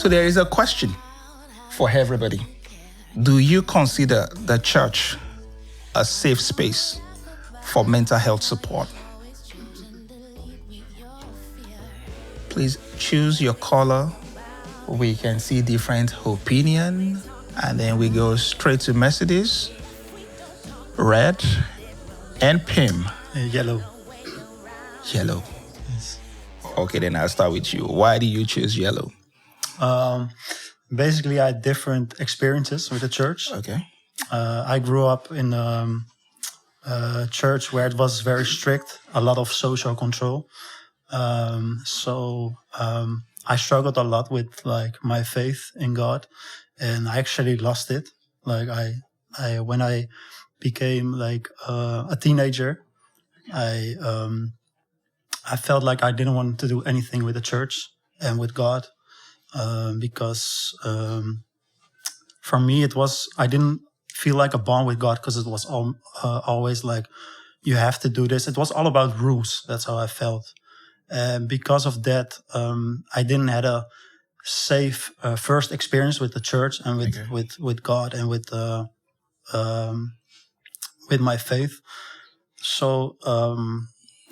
So there is a question for everybody. Do you consider the church a safe space for mental health support? Please choose your color. We can see different opinion, and then we go straight to Mercedes, red, and Pim. Yellow. Yellow. Yes. Okay, then I'll start with you. Why do you choose yellow? Basically, I had different experiences with the church. Okay. I grew up in a church where it was very strict, a lot of social control. So I struggled a lot with like my faith in God, and I actually lost it. Like I when I became like a teenager, I felt like I didn't want to do anything with the church and with God, because for me I didn't feel like a bond with God, because it was always like you have to do this. It was all about rules. That's how I felt. And because of that, I didn't had a safe first experience with the church and with God and with my faith. So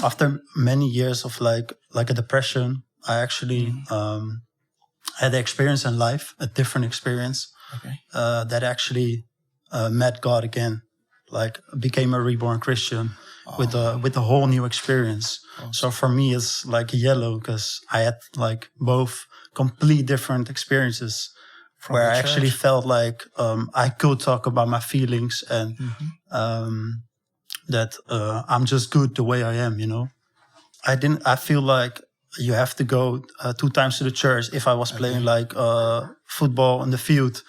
after many years of like a depression, I actually had an experience in life, a different experience, that actually met God again, like became a reborn Christian. With a whole new experience. So for me, it's like yellow, because I had like both complete different experiences where I actually felt like I could talk about my feelings and that I'm just good the way I am, you know. I feel like you have to go 2 times to the church. If I was playing like football on the field,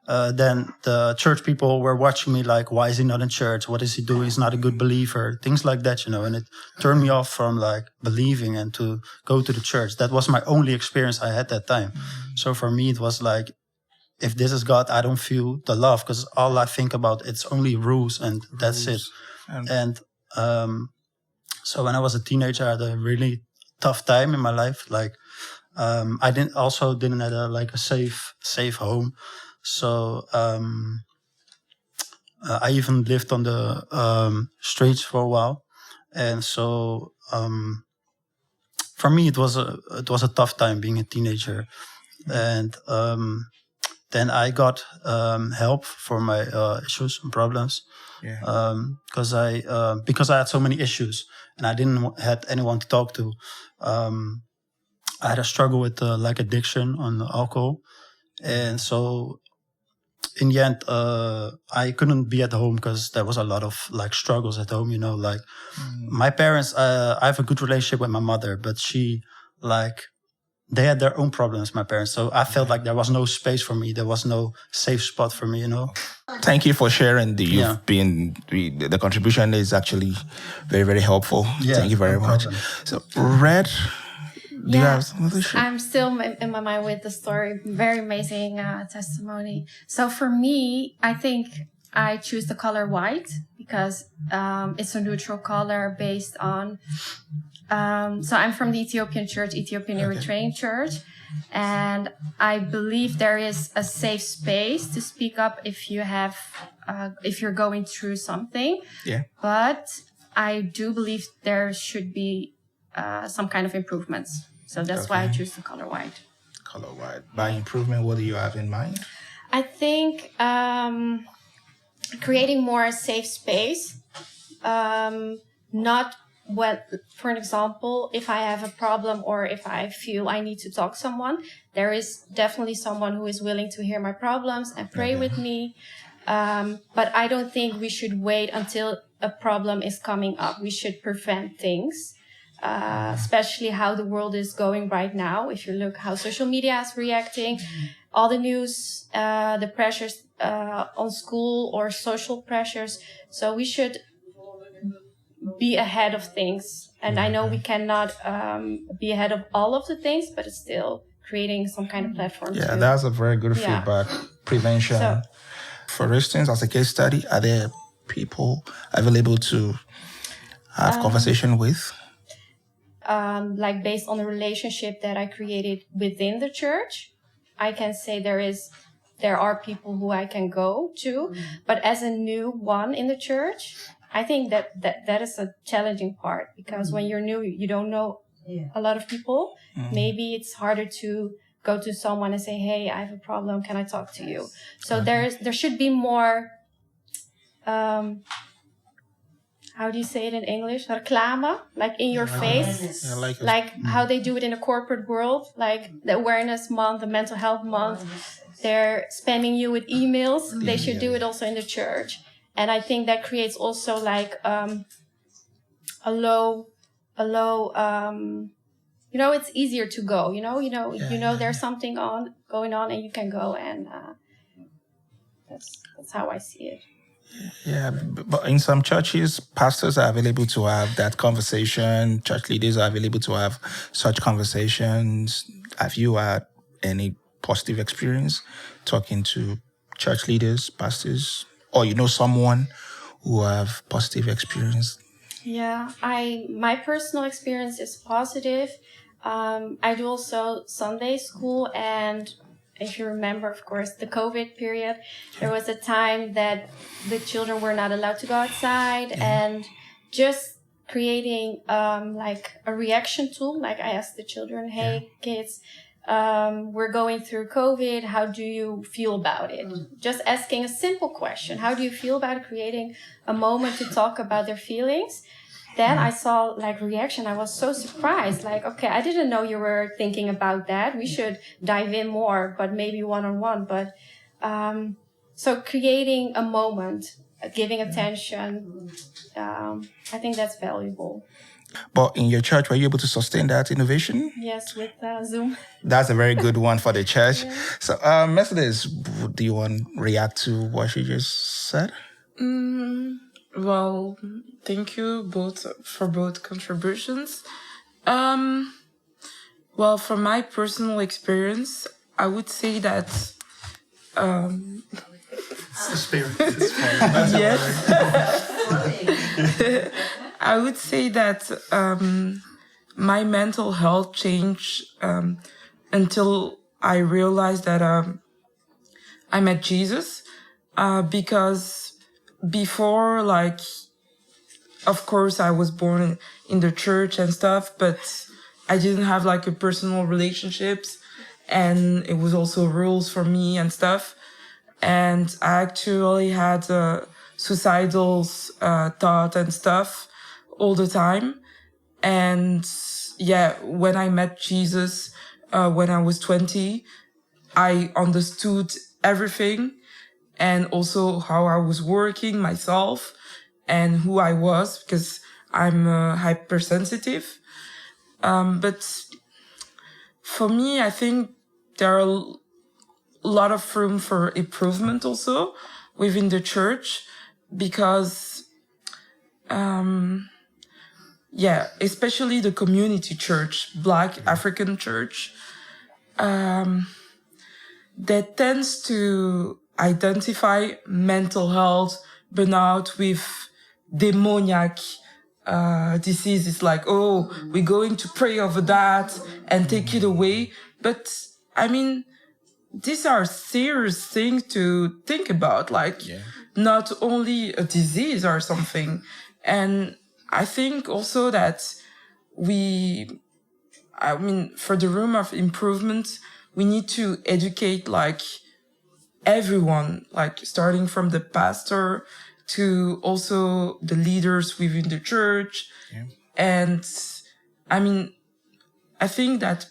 then the church people were watching me like, why is he not in church? What is he doing? He's not a good believer. Things like that, you know. And it turned me off from like believing and to go to the church. That was my only experience I had that time. So for me, it was like, if this is God, I don't feel the love, because all I think about, it's only rules and that's it. And so when I was a teenager, I had a really tough time in my life. Like I didn't have a safe home. So I even lived on the streets for a while, and so for me it was a tough time being a teenager, and then I got help for my issues and problems, because I had so many issues and I didn't had anyone to talk to. I had a struggle with like addiction on alcohol, and so in the end, I couldn't be at home because there was a lot of like struggles at home, you know, like my parents, I have a good relationship with my mother, but they had their own problems, my parents. So I felt like there was no space for me. There was no safe spot for me, you know. Thank you for sharing. The contribution is actually very, very helpful. Yeah, thank you very much. Problem. So Red, do you have something to share? I'm still in my mind with the story. Very amazing testimony. So for me, I think I choose the color white because it's a neutral color based on... so I'm from the Ethiopian church, Ethiopian Eritrean church. And I believe there is a safe space to speak up if you're going through something. Yeah. But I do believe there should be some kind of improvements. So that's why I choose the color white. Color white. By improvement, what do you have in mind? I think creating more safe space. For an example, if I have a problem or if I feel I need to talk to someone, there is definitely someone who is willing to hear my problems and pray with me. But I don't think we should wait until a problem is coming up. We should prevent things. Especially how the world is going right now. If you look how social media is reacting, all the news, the pressures on school or social pressures. So we should be ahead of things. And I know we cannot be ahead of all of the things, but it's still creating some kind of platform. Yeah, that's a very good feedback. Prevention. So, for instance, as a case study, are there people available to have conversation with? Like based on the relationship that I created within the church. I can say there are people who I can go to, but as a new one in the church, I think that is a challenging part, because when you're new, you don't know a lot of people. Maybe it's harder to go to someone and say, hey, I have a problem, can I talk to you? So there should be more, how do you say it in English? Reclame, like in your face, like how they do it in the corporate world, like the awareness month, the mental health month. They're spamming you with emails. They should do it also in the church. And I think that creates also like a low, it's easier to go, there's something going on and you can go, and that's how I see it. Yeah, but in some churches, pastors are available to have that conversation. Church leaders are available to have such conversations. Have you had any positive experience talking to church leaders, pastors, or someone who have positive experience? Yeah, my personal experience is positive. I do also Sunday school, and if you remember, of course, the COVID period, there was a time that the children were not allowed to go outside, and just creating like a reaction tool. Like I asked the children, hey, kids, we're going through COVID. How do you feel about it? Just asking a simple question. How do you feel about it? Creating a moment to talk about their feelings. Then I saw like reaction. I was so surprised. Like, okay, I didn't know you were thinking about that. We should dive in more, but maybe one-on-one. But so creating a moment, giving attention, I think that's valuable. But in your church, were you able to sustain that innovation? Yes, with Zoom. That's a very good one for the church. Yeah. So, Mercedes, do you want to react to what she just said? Well, thank you for both contributions. Well, from my personal experience, I would say that it's the spirit. Yes. I would say that my mental health changed until I realized that I met Jesus, because before, like, of course, I was born in the church and stuff, but I didn't have like a personal relationships, and it was also rules for me and stuff. And I actually had suicidal thought and stuff all the time. And yeah, when I met Jesus, when I was 20, I understood everything, and also how I was working myself and who I was, because I'm hypersensitive. But for me, I think there are a lot of room for improvement also within the church, because, especially the community church, Black African church, that tends to identify mental health, burnout with demoniac diseases, like, oh, we're going to pray over that and take it away. But I mean, these are serious things to think about, like not only a disease or something. And I think also that for the room of improvement, we need to educate like everyone, like starting from the pastor to also the leaders within the church. Yeah. And I think that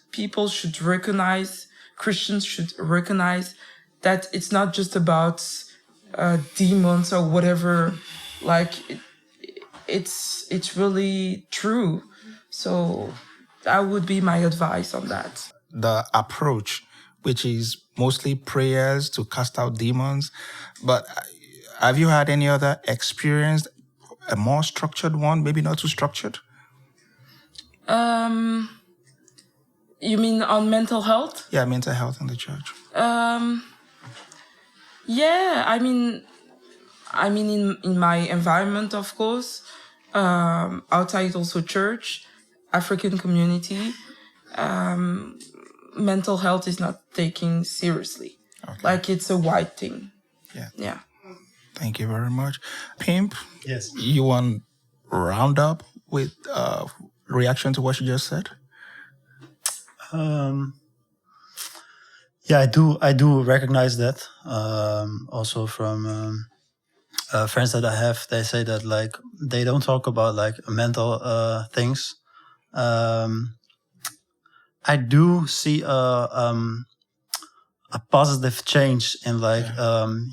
Christians should recognize that it's not just about demons or whatever. Like it's really true. So that would be my advice on that. The approach, which is mostly prayers to cast out demons. But have you had any other experience, a more structured one, maybe not too structured? You mean on mental health? Yeah, mental health in the church. In my environment, of course, outside also church, African community, mental health is not taken seriously. Okay. Like it's a white thing. Yeah. Yeah. Thank you very much. Pimp, Yes. you want round up with reaction to what you just said? Yeah, I do recognize that. Also from friends that I have, they say that like they don't talk about like mental things. I do see a positive change in like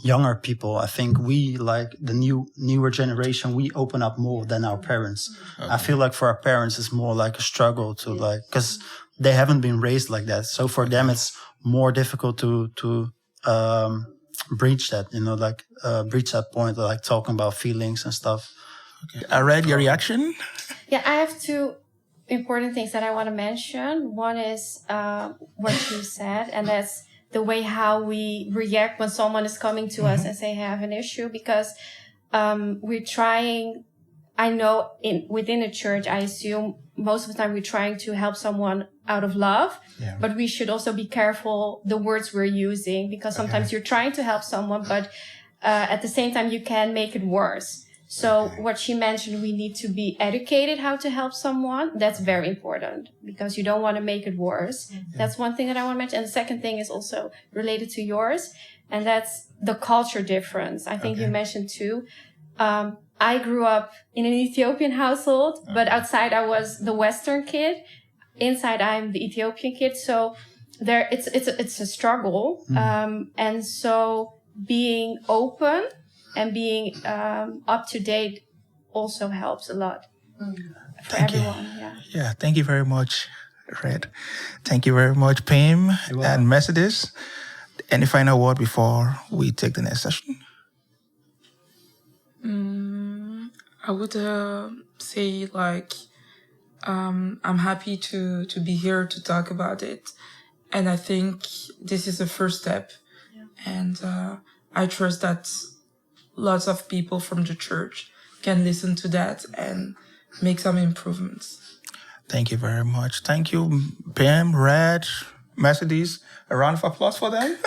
younger people. I think we like the newer generation. We open up more than our parents. I feel like for our parents, it's more like a struggle to like because they haven't been raised like that. So for them, it's more difficult to breach that. Like breach that point, like talking about feelings and stuff. Okay. I read your reaction. Yeah, I have two important things that I want to mention. One is what you said, and that's the way how we react when someone is coming to us and say, "I have an issue," because we're trying. I know within a church, I assume most of the time we're trying to help someone out of love, but we should also be careful the words we're using, because sometimes you're trying to help someone, but at the same time you can make it worse. So what she mentioned, we need to be educated how to help someone. That's very important because you don't want to make it worse. That's one thing that I want to mention. And the second thing is also related to yours, and that's the culture difference. I think you mentioned too. I grew up in an Ethiopian household, but outside I was the Western kid. Inside I'm the Ethiopian kid. So there, it's a struggle. And so being open and being up to date also helps a lot for everyone. Yeah, thank you very much, Red. Thank you very much, Pim and Mercedes. Any final word before we take the next session? I would say like I'm happy to be here to talk about it, and I think this is the first step, and I trust that lots of people from the church can listen to that and make some improvements. Thank you very much. Thank you, Pam, Red, Mercedes. A round of applause for them.